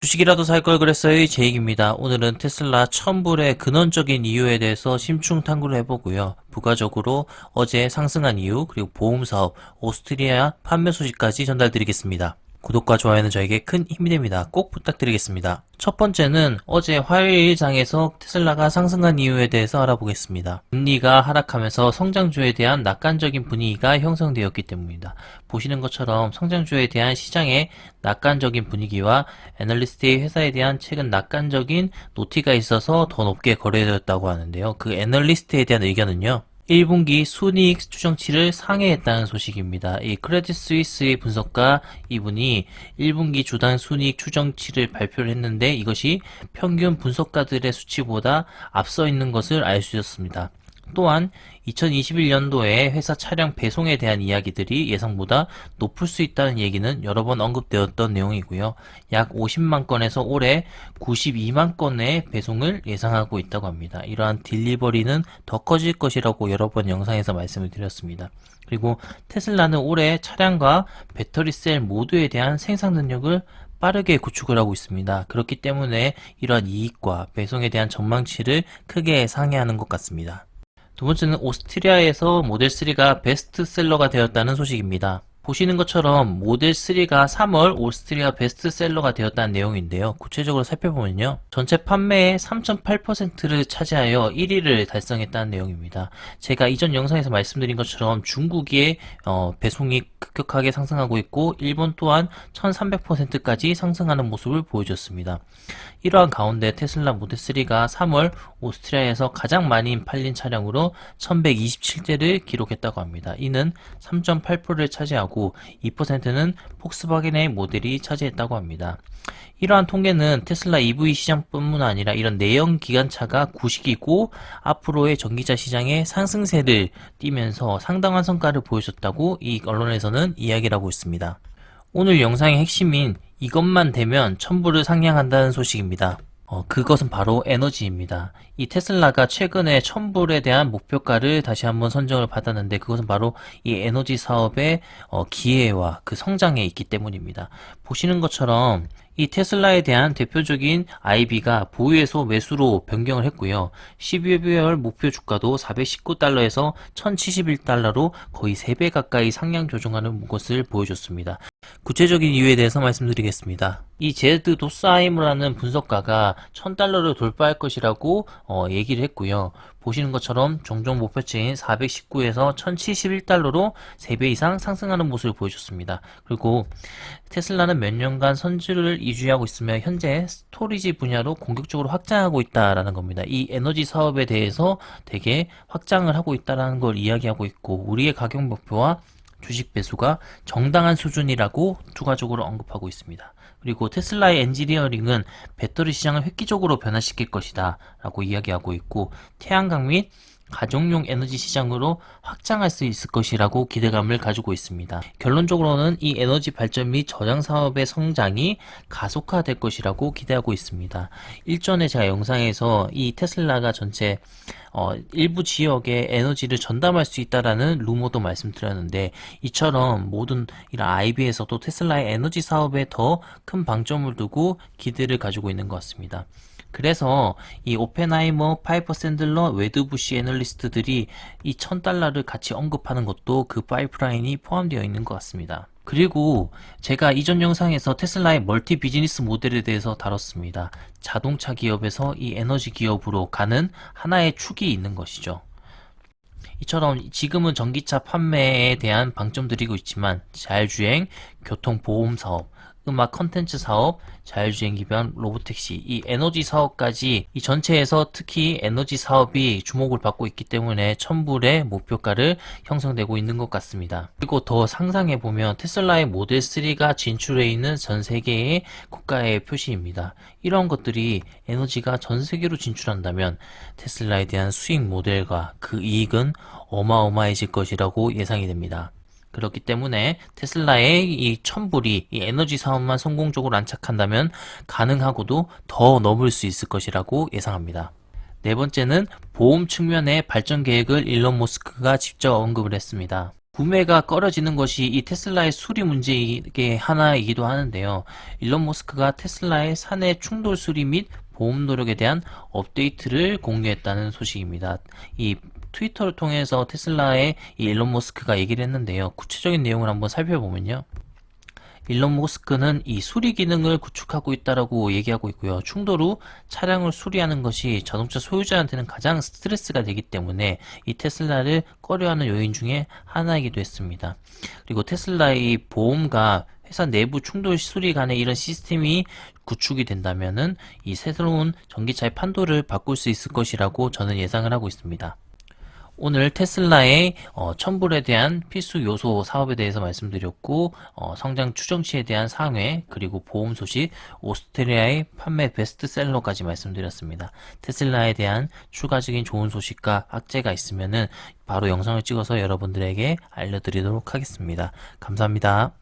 주식이라도 살 걸 그랬어요. 제익입니다. 오늘은 테슬라 첨불의 근원적인 이유에 대해서 심층 탐구를 해보고요. 부가적으로 어제 상승한 이유, 그리고 보험사업, 오스트리아 판매 소식까지 전달드리겠습니다. 구독과 좋아요는 저에게 큰 힘이 됩니다. 꼭 부탁드리겠습니다. 첫 번째는 어제 화요일장에서 테슬라가 상승한 이유에 대해서 알아보겠습니다. 금리가 하락하면서 성장주에 대한 낙관적인 분위기가 형성되었기 때문입니다. 보시는 것처럼 성장주에 대한 시장의 낙관적인 분위기와 애널리스트의 회사에 대한 최근 낙관적인 노티가 있어서 더 높게 거래되었다고 하는데요. 그 애널리스트에 대한 의견은요. 1분기 순이익 추정치를 상회했다는 소식입니다. 이 크레딧 스위스의 분석가 이분이 1분기 주당 순이익 추정치를 발표를 했는데 이것이 평균 분석가들의 수치보다 앞서 있는 것을 알 수 있었습니다. 또한 2021년도에 회사 차량 배송에 대한 이야기들이 예상보다 높을 수 있다는 얘기는 여러 번 언급되었던 내용이고요. 약 50만 건에서 올해 92만 건의 배송을 예상하고 있다고 합니다. 이러한 딜리버리는 더 커질 것이라고 여러 번 영상에서 말씀을 드렸습니다. 그리고 테슬라는 올해 차량과 배터리셀 모두에 대한 생산 능력을 빠르게 구축을 하고 있습니다. 그렇기 때문에 이러한 이익과 배송에 대한 전망치를 크게 상회하는 것 같습니다. 두 번째는 오스트리아에서 모델3가 베스트셀러가 되었다는 소식입니다. 보시는 것처럼 모델3가 3월 오스트리아 베스트셀러가 되었다는 내용인데요. 구체적으로 살펴보면요. 전체 판매의 3.8%를 차지하여 1위를 달성했다는 내용입니다. 제가 이전 영상에서 말씀드린 것처럼 중국의 배송이 급격하게 상승하고 있고 일본 또한 1300%까지 상승하는 모습을 보여줬습니다. 이러한 가운데 테슬라 모델3가 3월 오스트리아에서 가장 많이 팔린 차량으로 1127대를 기록했다고 합니다. 이는 3.8%를 차지하고 2%는 폭스바겐의 모델이 차지했다고 합니다. 이러한 통계는 테슬라 EV 시장뿐만 아니라 이런 내연 기관차가 구식이고 앞으로의 전기차 시장의 상승세를 띠면서 상당한 성과를 보여줬다고 이 언론에서는 이야기를 하고 있습니다. 오늘 영상의 핵심인 이것만 되면 첨부를 상향한다는 소식입니다. 그것은 바로 에너지입니다. 이 테슬라가 최근에 첨불에 대한 목표가를 다시 한번 선정을 받았는데 그것은 바로 이 에너지 사업의 기회와 그 성장에 있기 때문입니다. 보시는 것처럼 이 테슬라에 대한 대표적인 IB가 보유에서 매수로 변경을 했고요. 12월 목표 주가도 419달러에서 1071달러로 거의 3배 가까이 상향 조정하는 것을 보여줬습니다. 구체적인 이유에 대해서 말씀드리겠습니다. 이 제드 도스하임이라는 분석가가 1000달러를 돌파할 것이라고 얘기를 했고요. 보시는 것처럼 종종 목표치인 419에서 1071달러로 3배 이상 상승하는 모습을 보여줬습니다. 그리고 테슬라는 몇 년간 선주를 유지하고 있으며 현재 스토리지 분야로 공격적으로 확장하고 있다라는 겁니다. 이 에너지 사업에 대해서 되게 확장을 하고 있다는 걸 이야기하고 있고 우리의 가격 목표와 주식 배수가 정당한 수준이라고 추가적으로 언급하고 있습니다. 그리고 테슬라의 엔지니어링은 배터리 시장을 획기적으로 변화시킬 것이다 라고 이야기하고 있고 태양광 및 가정용 에너지 시장으로 확장할 수 있을 것이라고 기대감을 가지고 있습니다. 결론적으로는 이 에너지 발전 및 저장 사업의 성장이 가속화될 것이라고 기대하고 있습니다. 일전에 제가 영상에서 이 테슬라가 전체 일부 지역에 에너지를 전담할 수 있다라는 루머도 말씀드렸는데 이처럼 모든 이런 IB에서도 테슬라의 에너지 사업에 더 큰 방점을 두고 기대를 가지고 있는 것 같습니다. 그래서 이 오펜하이머, 파이퍼 샌들러, 웨드부시 애널리스트들이 이 1000달러를 같이 언급하는 것도 그 파이프라인이 포함되어 있는 것 같습니다. 그리고 제가 이전 영상에서 테슬라의 멀티 비즈니스 모델에 대해서 다뤘습니다. 자동차 기업에서 이 에너지 기업으로 가는 하나의 축이 있는 것이죠. 이처럼 지금은 전기차 판매에 대한 방점 드리고 있지만 자율주행, 교통보험 사업, 음악 컨텐츠 사업, 자율주행 기반 로보택시, 이 에너지 사업까지 이 전체에서 특히 에너지 사업이 주목을 받고 있기 때문에 첨불의 목표가를 형성되고 있는 것 같습니다. 그리고 더 상상해 보면 테슬라의 모델 3가 진출해 있는 전 세계의 국가의 표시입니다. 이런 것들이 에너지가 전 세계로 진출한다면 테슬라에 대한 수익 모델과 그 이익은 어마어마해질 것이라고 예상이 됩니다. 그렇기 때문에 테슬라의 이 첨불이 이 에너지 사업만 성공적으로 안착한다면 가능하고도 더 넘을 수 있을 것이라고 예상합니다. 네 번째는 보험 측면의 발전 계획을 일론 머스크가 직접 언급을 했습니다. 구매가 꺼려지는 것이 이 테슬라의 수리 문제의 하나이기도 하는데요. 일론 머스크가 테슬라의 사내 충돌 수리 및 보험 노력에 대한 업데이트를 공유했다는 소식입니다. 이 트위터를 통해서 테슬라의 이 일론 머스크가 얘기를 했는데요. 구체적인 내용을 한번 살펴보면요. 일론 머스크는 이 수리 기능을 구축하고 있다라고 얘기하고 있고요. 충돌 후 차량을 수리하는 것이 자동차 소유자한테는 가장 스트레스가 되기 때문에 이 테슬라를 꺼려하는 요인 중에 하나이기도 했습니다. 그리고 테슬라의 보험과 회사 내부 충돌 수리 간의 이런 시스템이 구축이 된다면은 이 새로운 전기차의 판도를 바꿀 수 있을 것이라고 저는 예상을 하고 있습니다. 오늘 테슬라의 첨불에 대한 필수 요소 사업에 대해서 말씀드렸고, 성장 추정치에 대한 상회, 그리고 보험 소식, 오스트리아의 판매 베스트셀러까지 말씀드렸습니다. 테슬라에 대한 추가적인 좋은 소식과 악재가 있으면은 바로 영상을 찍어서 여러분들에게 알려드리도록 하겠습니다. 감사합니다.